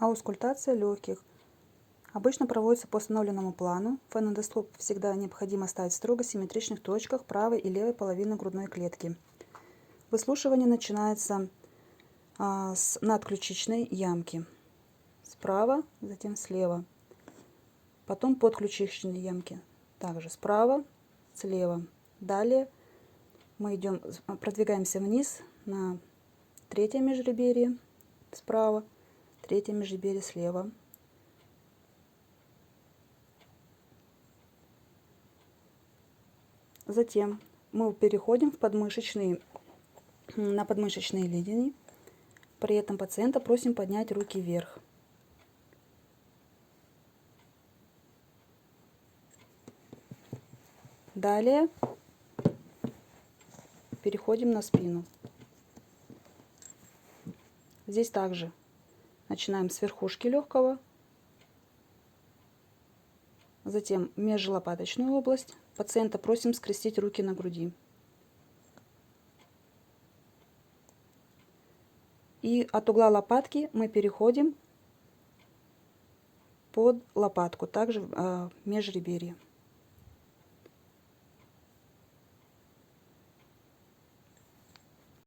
Аускультация легких. Обычно проводится по установленному плану. Фонендоскоп всегда необходимо ставить в строго симметричных точках правой и левой половины грудной клетки. Выслушивание начинается с надключичной ямки. Справа, затем слева. Потом подключичные ямки. Также справа, слева. Далее мы продвигаемся вниз на третье межреберье справа, третье межреберье слева. Затем мы переходим на подмышечные линии. При этом пациента просим поднять руки вверх. Далее переходим на спину. Здесь также начинаем с верхушки легкого, затем межлопаточную область. Пациента просим скрестить руки на груди. И от угла лопатки мы переходим под лопатку, также межреберье.